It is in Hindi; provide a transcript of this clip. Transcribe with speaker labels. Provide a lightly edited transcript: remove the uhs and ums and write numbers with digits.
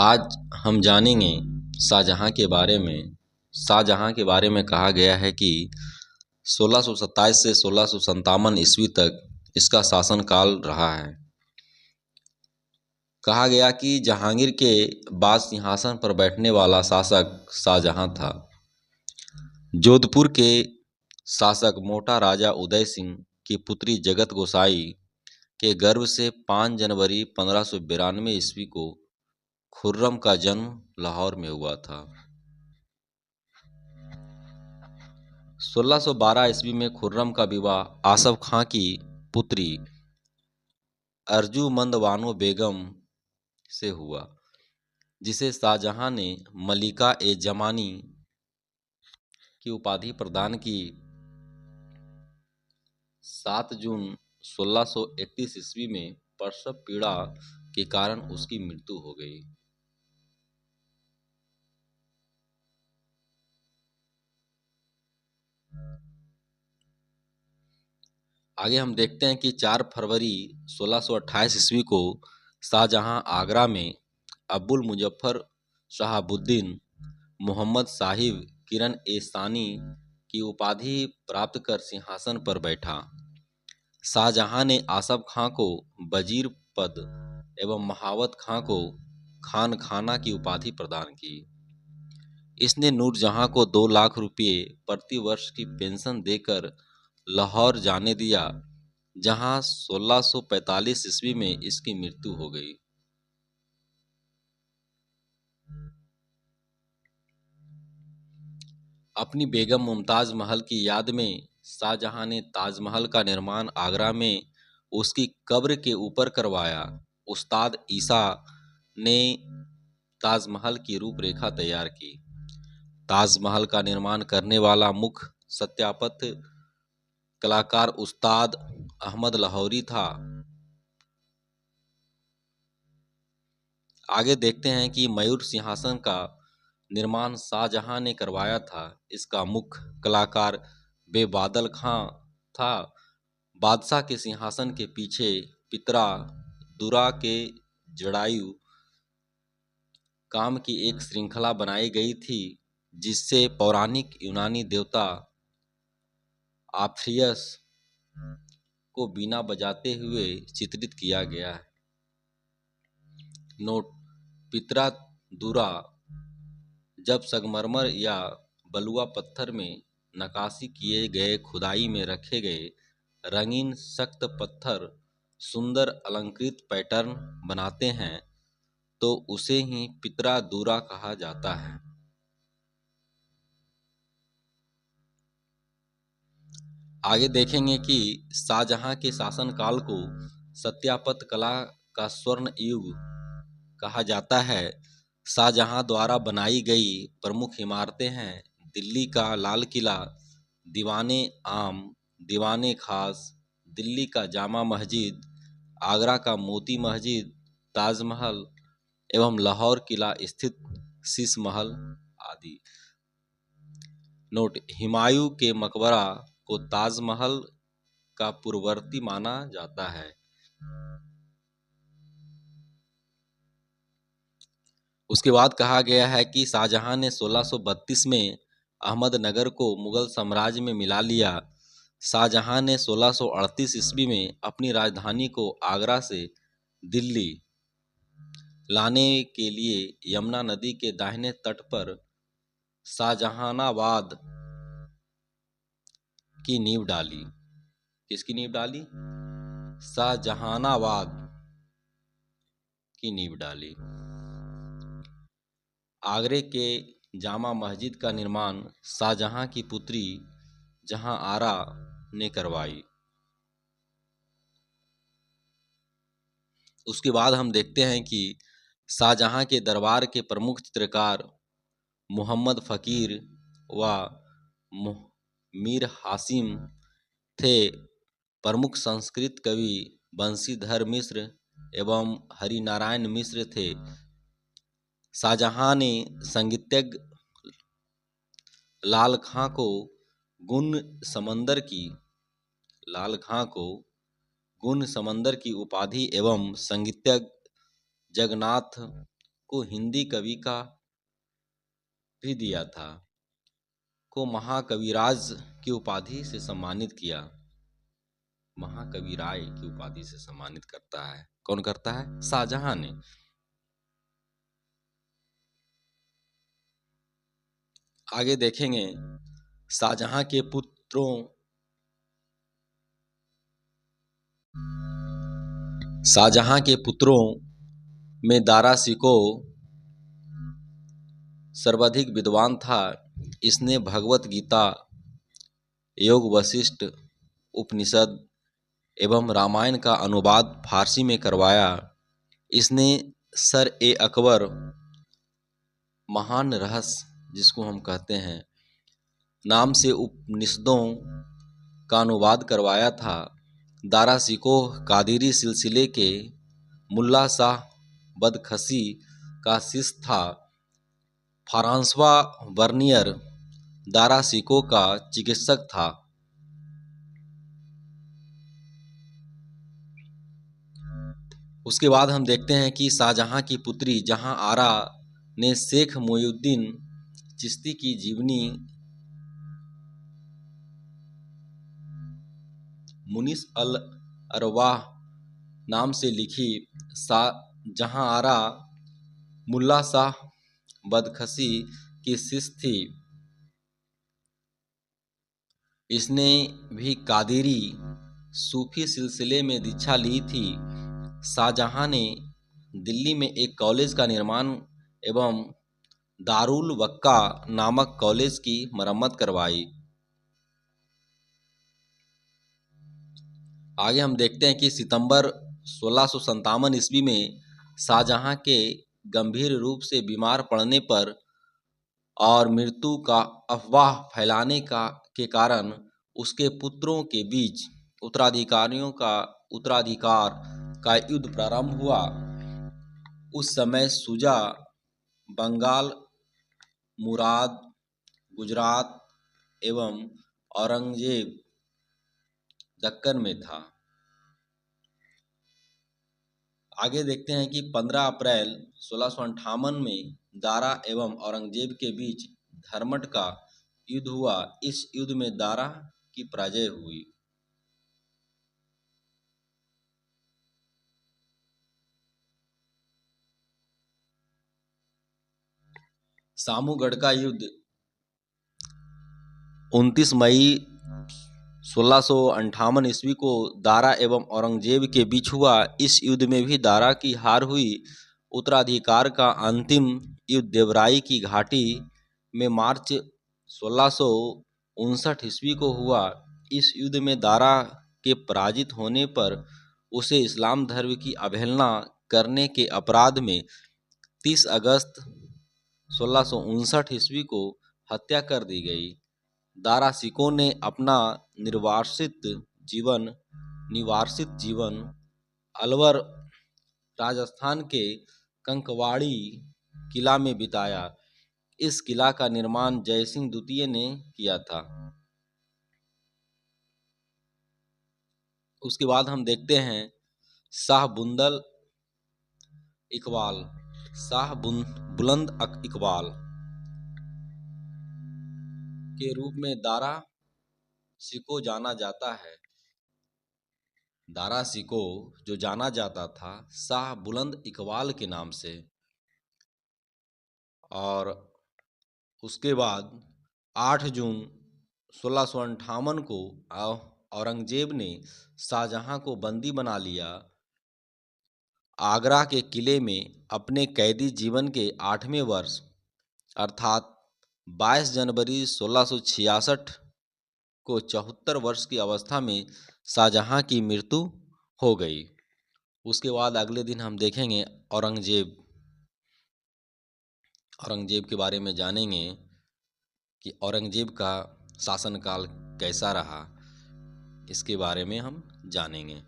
Speaker 1: आज हम जानेंगे शाहजहां के बारे में। शाहजहां के बारे में कहा गया है कि 1627 से 1657 ईस्वी तक इसका शासनकाल रहा है। कहा गया कि जहांगीर के बाद सिंहासन पर बैठने वाला शासक शाहजहां था। जोधपुर के शासक मोटा राजा उदय सिंह की पुत्री जगत गोसाई के गर्भ से 5 जनवरी 1592 ईस्वी को खुर्रम का जन्म लाहौर में हुआ था। 1612 ईस्वी में खुर्रम का विवाह आसफ खां की पुत्री अर्जुमंद बानो बेगम से हुआ, जिसे शाहजहां ने मलिका ए जमानी की उपाधि प्रदान की। 7 जून 1631 ईस्वी में प्रसव पीड़ा के कारण उसकी मृत्यु हो गई। आगे हम देखते हैं कि 4 फरवरी 1628 ईस्वी को शाहजहां आगरा में अब्बुल मुजफ्फर शहाबुद्दीन मोहम्मद साहिब किरण ए सानी की उपाधि प्राप्त कर सिंहासन पर बैठा। शाहजहां ने आसफ खां को वजीर पद एवं महावत खां को खान खाना की उपाधि प्रदान की। इसने नूरजहां को 2 लाख रुपये प्रति वर्ष की पेंशन देकर लाहौर जाने दिया, जहां 1645 ईस्वी में इसकी मृत्यु हो गई। अपनी बेगम मुमताज महल की याद में शाहजहां ने ताजमहल का निर्माण आगरा में उसकी कब्र के ऊपर करवाया। उस्ताद ईसा ने ताजमहल की रूपरेखा तैयार की। ताजमहल का निर्माण करने वाला मुख्य सत्यापत्य कलाकार उस्ताद अहमद लाहौरी था। आगे देखते हैं कि मयूर सिंहासन का निर्माण शाहजहां ने करवाया था। इसका मुख्य कलाकार बेबादल खां था। बादशाह के सिंहासन के पीछे पितरा दुरा के जड़ायु काम की एक श्रृंखला बनाई गई थी, जिससे पौराणिक यूनानी देवता आर्थरियस को बीना बजाते हुए चित्रित किया गया है। नोट: पितरा दुरा जब संगमरमर या बलुआ पत्थर में नक्काशी किए गए खुदाई में रखे गए रंगीन सख्त पत्थर सुंदर अलंकृत पैटर्न बनाते हैं, तो उसे ही पितरा दुरा कहा जाता है। आगे देखेंगे कि शाहजहां के शासनकाल को सत्यापत्य कला का स्वर्ण युग कहा जाता है। शाहजहां द्वारा बनाई गई प्रमुख इमारतें हैं: दिल्ली का लाल किला, दीवाने आम, दीवाने खास, दिल्ली का जामा मस्जिद, आगरा का मोती मस्जिद, ताजमहल एवं लाहौर किला स्थित शीश महल आदि। नोट: हुमायूं के मकबरा को ताजमहल का पूर्ववर्ती माना जाता है। उसके बाद कहा गया है कि शाहजहां ने 1632 में अहमदनगर को मुगल साम्राज्य में मिला लिया। शाहजहां ने 1638 ईस्वी में अपनी राजधानी को आगरा से दिल्ली लाने के लिए यमुना नदी के दाहिने तट पर शाहजहानाबाद की नींव डाली। किसकी नींव डाली? शाहजहानाबाद की नींव डाली। आगरे के जामा मस्जिद का निर्माण शाहजहां की पुत्री जहां आरा ने करवाई। उसके बाद हम देखते हैं कि शाहजहां के दरबार के प्रमुख चित्रकार मोहम्मद फ़कीर व मीर हासिम थे। प्रमुख संस्कृत कवि बंशीधर मिश्र एवं हरिनारायण मिश्र थे। शाहजहां ने संगीतज्ञ लाल खां को गुण समंदर की उपाधि एवं संगीतज्ञ जगन्नाथ को हिंदी कवि का भी दिया था, को महाकविराज की उपाधि से सम्मानित किया। महाकविराय की उपाधि से सम्मानित करता है। कौन करता है? शाहजहां ने। आगे देखेंगे शाहजहां के पुत्रों में दारा शिको सर्वाधिक विद्वान था। इसने भगवत गीता, योग वशिष्ठ उपनिषद एवं रामायण का अनुवाद फारसी में करवाया। इसने सर ए अकबर महान रहस्य, जिसको हम कहते हैं, नाम से उपनिषदों का अनुवाद करवाया था। दारा शिकोह कादिरी सिलसिले के मुल्ला शाह बदखशी का शिष्य था। फ्रांसवा बर्नियर दारा शिकोह का चिकित्सक था। उसके बाद हम देखते हैं कि शाहजहां की पुत्री जहां आरा ने शेख मोइनुद्दीन चिश्ती की जीवनी मुनिस अल अरवाह नाम से लिखी। जहां आरा मुल्ला शाह बदखशी की शिष्य थी। इसने भी कादिरी सूफी सिलसिले में दीक्षा ली थी। शाहजहां ने दिल्ली में एक कॉलेज का निर्माण एवं दारुल वक्का नामक कॉलेज की मरम्मत करवाई। आगे हम देखते हैं कि सितंबर 1657 ईस्वी में शाहजहां के गंभीर रूप से बीमार पड़ने पर और मृत्यु का अफवाह फैलाने के कारण उसके पुत्रों के बीच उत्तराधिकार का युद्ध प्रारंभ हुआ। उस समय शुजा बंगाल, मुराद गुजरात एवं औरंगजेब दक्कन में था। आगे देखते हैं कि 15 अप्रैल 1658 में दारा एवं औरंगजेब के बीच धर्मट का युद्ध हुआ। इस युद्ध में दारा की पराजय हुई। सामूगढ़ का युद्ध 29 मई 1658 ईस्वी को दारा एवं औरंगजेब के बीच हुआ। इस युद्ध में भी दारा की हार हुई। उत्तराधिकार का अंतिम युद्ध देवराई की घाटी में मार्च 1659 ईस्वी को हुआ। इस युद्ध में दारा के पराजित होने पर उसे इस्लाम धर्म की अवहेलना करने के अपराध में 30 अगस्त 1659 ईस्वी को हत्या कर दी गई। दारा शिकोह ने अपना निर्वासित जीवन अलवर राजस्थान के कंकवाड़ी किला में बिताया। इस किला का निर्माण जयसिंह द्वितीय ने किया था। उसके बाद हम देखते हैं शाह बुलंद इकबाल के रूप में दारा शिकोह जाना जाता है। दारा शिकोह जो जाना जाता था शाह बुलंद इकबाल के नाम से। और उसके बाद 8 जून 1658 को औरंगजेब ने शाहजहां को बंदी बना लिया। आगरा के किले में अपने कैदी जीवन के 8वें वर्ष अर्थात 22 जनवरी 1666 को 74 वर्ष की अवस्था में शाहजहां की मृत्यु हो गई। उसके बाद अगले दिन हम देखेंगे औरंगजेब के बारे में जानेंगे कि औरंगजेब का शासनकाल कैसा रहा। इसके बारे में हम जानेंगे।